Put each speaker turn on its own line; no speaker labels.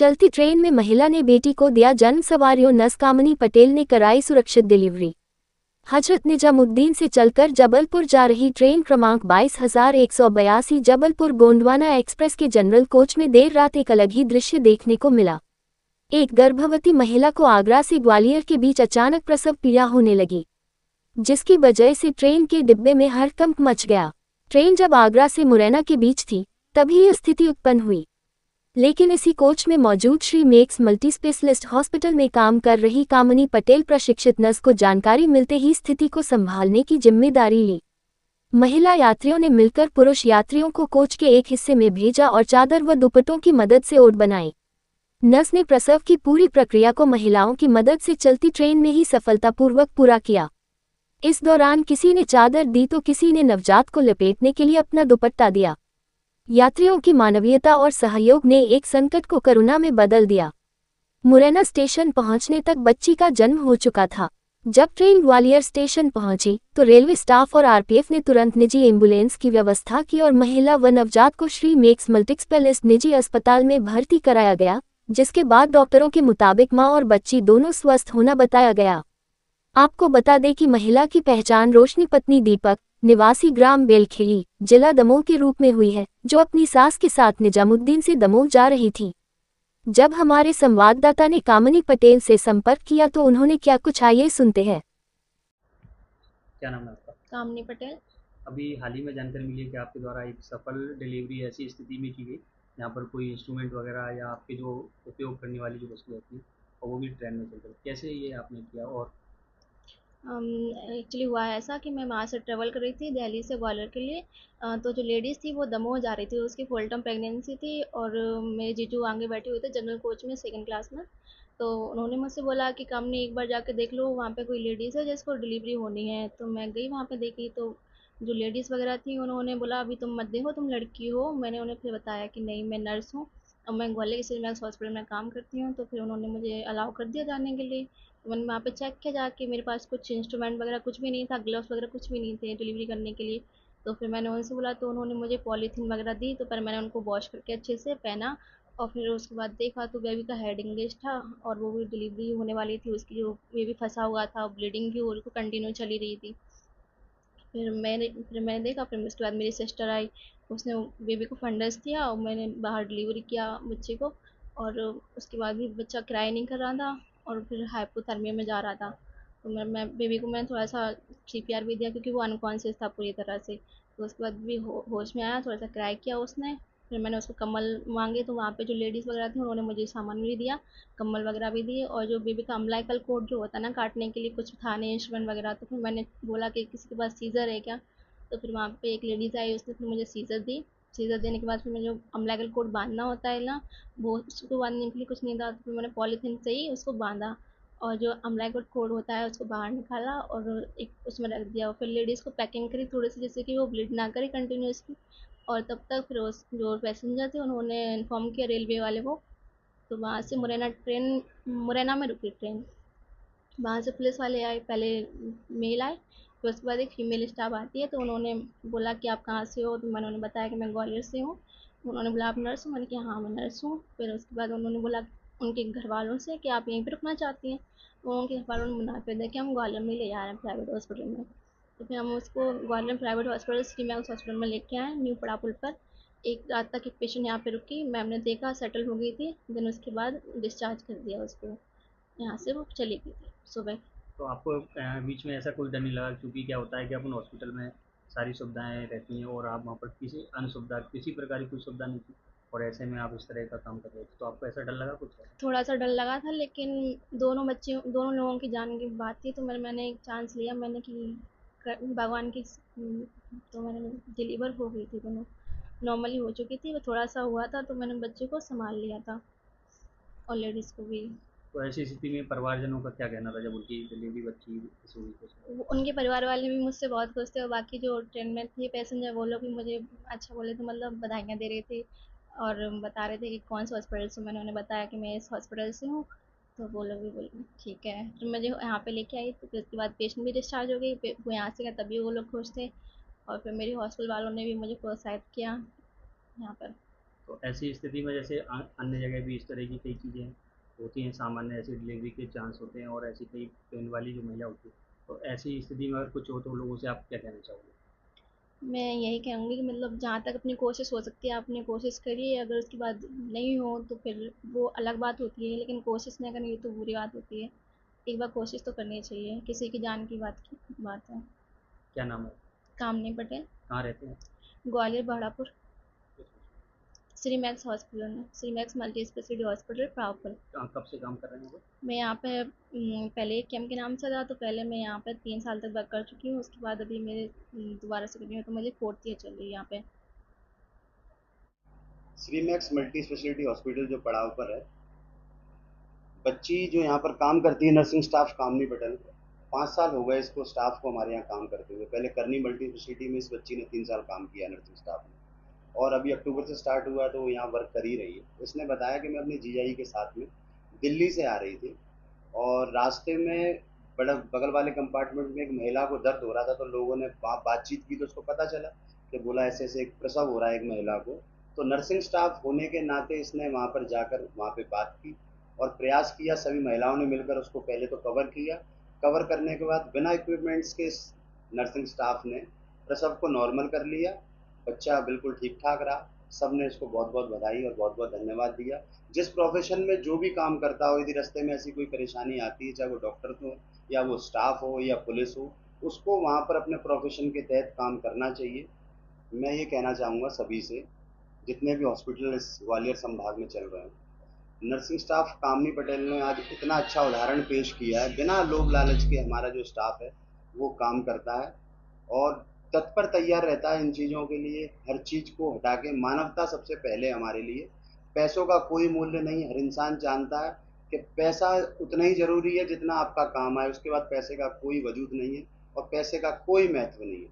चलती ट्रेन में महिला ने बेटी को दिया जन्म। सवारियों नस कामनी पटेल ने कराई सुरक्षित डिलीवरी। हजरत निजामुद्दीन से चलकर जबलपुर जा रही ट्रेन क्रमांक 22,182 जबलपुर गोंडवाना एक्सप्रेस के जनरल कोच में देर रात एक अलग ही दृश्य देखने को मिला। एक गर्भवती महिला को आगरा से ग्वालियर के बीच अचानक प्रसव पीड़ा होने लगी, जिसकी वजह से ट्रेन के डिब्बे में हड़कंप मच गया। ट्रेन जब आगरा से मुरैना के बीच थी तभी यह स्थिति उत्पन्न हुई, लेकिन इसी कोच में मौजूद Shri makes multi specialist hospital में काम कर रही कामनी पटेल प्रशिक्षित नर्स को जानकारी मिलते ही स्थिति को संभालने की जिम्मेदारी ली। महिला यात्रियों ने मिलकर पुरुष यात्रियों को कोच के एक हिस्से में भेजा और चादर व दुपट्टों की मदद से ओढ़ बनाई। नर्स ने प्रसव की पूरी प्रक्रिया को महिलाओं की मदद से चलती ट्रेन में ही सफलतापूर्वक पूरा किया। इस दौरान किसी ने चादर दी तो किसी ने नवजात को लपेटने के लिए अपना दुपट्टा दिया। यात्रियों की मानवीयता और सहयोग ने एक संकट को करुणा में बदल दिया। मुरैना स्टेशन पहुंचने तक बच्ची का जन्म हो चुका था। जब ट्रेन ग्वालियर स्टेशन पहुंची तो रेलवे स्टाफ और आरपीएफ ने तुरंत निजी एम्बुलेंस की व्यवस्था की और महिला व नवजात को श्री मेक्स मल्टीस्पेशलिस्ट निजी अस्पताल में भर्ती कराया गया, जिसके बाद डॉक्टरों के मुताबिक मां और बच्ची दोनों स्वस्थ होना बताया गया। आपको बता दें कि महिला की पहचान रोशनी पत्नी दीपक निवासी ग्राम बेलखेड़ी जिला दमोह के रूप में हुई है, जो अपनी सास के साथ निजामुद्दीन से दमोह जा रही थी। जब हमारे संवाददाता ने कामनी पटेल से संपर्क किया तो उन्होंने क्या कुछ, आइए सुनते हैं।
क्या नाम है आपका?
कामनी पटेल।
अभी हाल ही में जानकारी मिली है कि आपके द्वारा एक सफल डिलीवरी ऐसी स्थिति में की गई जहाँ पर कोई इंस्ट्रूमेंट वगैरह या आपके जो उपयोग करने वाली जो वस्तु होती है और वो भी ट्रेन में चल रही, कैसे ये आपने किया? और
एक्चुअली हुआ है ऐसा कि मैं वहाँ से ट्रेवल कर रही थी दिल्ली से ग्वालियर के लिए। तो जो लेडीज़ थी वो दमोह जा रही थी, उसकी फुल टर्म प्रेगनेंसी थी और मेरे जीजू आगे बैठे हुए थे जनरल कोच में सेकंड क्लास में। तो उन्होंने मुझसे बोला कि कामनी एक बार जाके देख लो, वहाँ पे कोई लेडीज़ है जिसको डिलीवरी होनी है। तो मैं गई वहाँ पे, देखी तो जो लेडीज़ वगैरह थी उन्होंने बोला अभी तुम मत देखो, तुम लड़की हो। मैंने उन्हें फिर बताया कि नहीं मैं नर्स हूँ और मैं ग्वालियर के सिविल मैक्स हॉस्पिटल में काम करती हूँ। तो फिर उन्होंने मुझे अलाउ कर दिया जाने के लिए। तो मैंने वहाँ पे चेक किया जाके, मेरे पास कुछ इंस्ट्रूमेंट वगैरह कुछ भी नहीं था, ग्लव्स वगैरह कुछ भी नहीं थे डिलीवरी करने के लिए। तो फिर मैंने उनसे बोला तो उन्होंने मुझे पॉलीथीन वगैरह दी, तो पर मैंने उनको वॉश करके अच्छे से पहना। और फिर उसके बाद देखा तो बेबी का हेड इंगेज था और वो भी डिलीवरी होने वाली थी, उसकी जो बेबी फंसा हुआ था, ब्लीडिंग भी वो कंटिन्यू चली रही थी। फिर मैंने देखा, फिर उसके बाद मेरी सिस्टर आई, उसने बेबी को फंडस दिया और मैंने बाहर डिलीवरी किया बच्चे को। और उसके बाद भी बच्चा क्राई नहीं कर रहा था और फिर हाइपोथर्मिया में जा रहा था। तो मैं बेबी को मैंने थोड़ा सा सीपीआर भी दिया क्योंकि वो अनकॉन्शियस था पूरी तरह से। तो उसके बाद भी होश में आया, थोड़ा सा क्राई किया उसने। फिर मैंने उसको कम्बल मांगे तो वहाँ पे जो लेडीज़ वगैरह थी उन्होंने मुझे सामान भी दिया, कम्बल वगैरह भी दिए। और जो बेबी का अम्बिलिकल कोड जो होता है ना काटने के लिए, कुछ था नहीं इंस्ट्रूमेंट वगैरह, तो फिर मैंने बोला कि किसी के पास सीज़र है क्या। तो फिर वहाँ पे एक लेडीज़ आई, उसने फिर मुझे सीज़र दी। सीज़र देने के बाद फिर मैं जो अम्बिलिकल कोड बांधना होता है ना, वो उसको बांधने के लिए कुछ नहीं था, तो फिर मैंने पॉलीथीन से ही उसको बांधा और जो अम्बिलिकल कोड होता है उसको बाहर निकाला और एक उसमें रख दिया। और फिर लेडीज़ को पैकिंग करी थोड़ी सी, जैसे कि वो ब्लीड ना करे कंटिन्यूसली। और तब तक फिर उस जो पैसेंजर थे उन्होंने इन्फॉर्म किया रेलवे वाले को। तो वहाँ से मुरैना में रुकी ट्रेन। वहाँ से पुलिस वाले आए, पहले मेल आए, फिर उसके बाद एक फ़ीमेल स्टाफ आती है। तो उन्होंने बोला कि आप कहाँ से हो, तो मैंने उन्हें बताया कि मैं ग्वालियर से हूँ। उन्होंने बोला आप नर्स हो, मैंने कहा हाँ मैं नर्स हूँ। फिर उसके बाद उन्होंने बोला उनके घर वालों से कि आप यहीं पर रुकना चाहती हैं। तो उनके घर वालों ने मना कर दिया कि हम ग्वालियर में ले जा रहे हैं प्राइवेट हॉस्पिटल में। तो फिर हम उसको Gwalior private hospital city max hospital में लेके आए, न्यू पड़ा पुल पर। एक रात तक एक पेशेंट यहाँ पे रुकी, मैम ने देखा सेटल हो गई थी, देन उसके बाद डिस्चार्ज कर दिया उसको, यहाँ से वो चली गई थी सुबह।
तो आपको बीच में ऐसा कोई डर नहीं लगा? क्योंकि क्या होता है कि अपन हॉस्पिटल में सारी सुविधाएं रहती हैं और आप वहाँ पर किसी अन्य सुविधा, किसी प्रकार की कोई सुविधा नहीं थी और ऐसे में आप इस तरह का काम कर रहे थे, तो आपको ऐसा डर लगा कुछ?
थोड़ा सा डर लगा था, लेकिन दोनों लोगों की जान की बात थी, तो मैंने एक चांस लिया, मैंने कि भगवान की तो मैंने डिलीवर हो गई थी, दोनों नॉर्मली हो चुकी थी, वो थोड़ा सा हुआ था तो मैंने बच्चे को संभाल लिया था और लेडीज़ को भी।
तो ऐसी स्थिति में परिवारजनों का क्या कहना था जब उनकी डिलीवरी बच्ची हुई तो?
उनके परिवार वाले भी मुझसे बहुत खुश थे और बाकी जो ट्रेन में थे पैसेंजर वो लोग भी मुझे अच्छा बोले थे, मतलब बधाइयाँ दे रहे थे और बता रहे थे कि कौन से हॉस्पिटल से। मैंने उन्हें बताया कि मैं इस हॉस्पिटल से हूँ। तो वो लोग भी बोले ठीक है। फिर मुझे यहाँ पे लेके आई, तो फिर उसके बाद पेशेंट भी डिस्चार्ज हो गई, वो यहाँ से गया तभी वो लोग खुश थे। और फिर मेरे हॉस्पिटल वालों ने भी मुझे प्रोत्साहित किया यहाँ पर।
तो ऐसी स्थिति में जैसे अन्य जगह भी इस तरह की कई चीज़ें होती हैं सामान्य, ऐसी डिलीवरी के चांस होते हैं और ऐसी कई पेन वाली जो महिला होती है, तो ऐसी स्थिति में अगर कुछ हो तो लोगों से आप क्या कहना चाहोगे?
मैं यही कहूँगी कि मतलब जहाँ तक अपनी कोशिश हो सकती है आपने कोशिश करिए, अगर उसके बाद नहीं हो तो फिर वो अलग बात होती है, लेकिन कोशिश नहीं करनी तो बुरी बात होती है। एक बार कोशिश तो करनी चाहिए, किसी की जान की बात है।
क्या नाम है?
कामनी पटेल।
कहाँ रहते हैं?
ग्वालियर भाड़ापुर। श्री मैक्स हॉस्पिटल में, Shri Max multi speciality hospital Pravpur.
कब से काम कर रहे हैं वो?
मैं यहाँ पे पहले एक कैम के नाम से था, तो पहले मैं यहाँ पे 3 साल तक वर्क कर चुकी हूँ, उसके बाद अभी मेरे दोबारा से करनी है, तो मुझे 4th ईयर चल रही है यहाँ पे।
Shri Max multi speciality hospital जो पड़ाव पर है, बच्ची जो यहाँ पर काम करती है नर्सिंग स्टाफ कामनी पटेल, 5 साल हो गए इसको स्टाफ को हमारे यहाँ काम करते हुए। पहले करनी मल्टी स्पेशलिटी में इस बच्ची ने 3 साल काम किया नर्सिंग स्टाफ में, और अभी अक्टूबर से स्टार्ट हुआ है तो वो यहाँ वर्क कर ही रही है। इसने बताया कि मैं अपने जीजाई के साथ में दिल्ली से आ रही थी और रास्ते में बड़ा बगल वाले कंपार्टमेंट में एक महिला को दर्द हो रहा था, तो लोगों ने बातचीत की तो उसको पता चला कि बोला ऐसे ऐसे एक प्रसव हो रहा है एक महिला को। तो नर्सिंग स्टाफ होने के नाते इसने वहाँ पर जाकर वहाँ पे बात की और प्रयास किया, सभी महिलाओं ने मिलकर उसको पहले तो कवर किया। कवर करने के बाद बिना इक्विपमेंट्स के नर्सिंग स्टाफ ने प्रसव को नॉर्मल कर लिया, बच्चा बिल्कुल ठीक ठाक रहा। सब ने इसको बहुत बहुत बधाई और बहुत बहुत धन्यवाद दिया। जिस प्रोफेशन में जो भी काम करता हो, यदि रास्ते में ऐसी कोई परेशानी आती है, चाहे वो डॉक्टर हो या वो स्टाफ हो या पुलिस हो, उसको वहाँ पर अपने प्रोफेशन के तहत काम करना चाहिए। मैं ये कहना चाहूँगा सभी से, जितने भी हॉस्पिटल इस ग्वालियर संभाग में चल रहे हैं, नर्सिंग स्टाफ कामनी पटेल ने आज इतना अच्छा उदाहरण पेश किया है। बिना लोभ लालच के हमारा जो स्टाफ है वो काम करता है और तत्पर तैयार रहता है इन चीज़ों के लिए। हर चीज़ को हटा के मानवता सबसे पहले हमारे लिए। पैसों का कोई मूल्य नहीं, हर इंसान जानता है कि पैसा उतना ही ज़रूरी है जितना आपका काम है, उसके बाद पैसे का कोई वजूद नहीं है और पैसे का कोई महत्व नहीं है।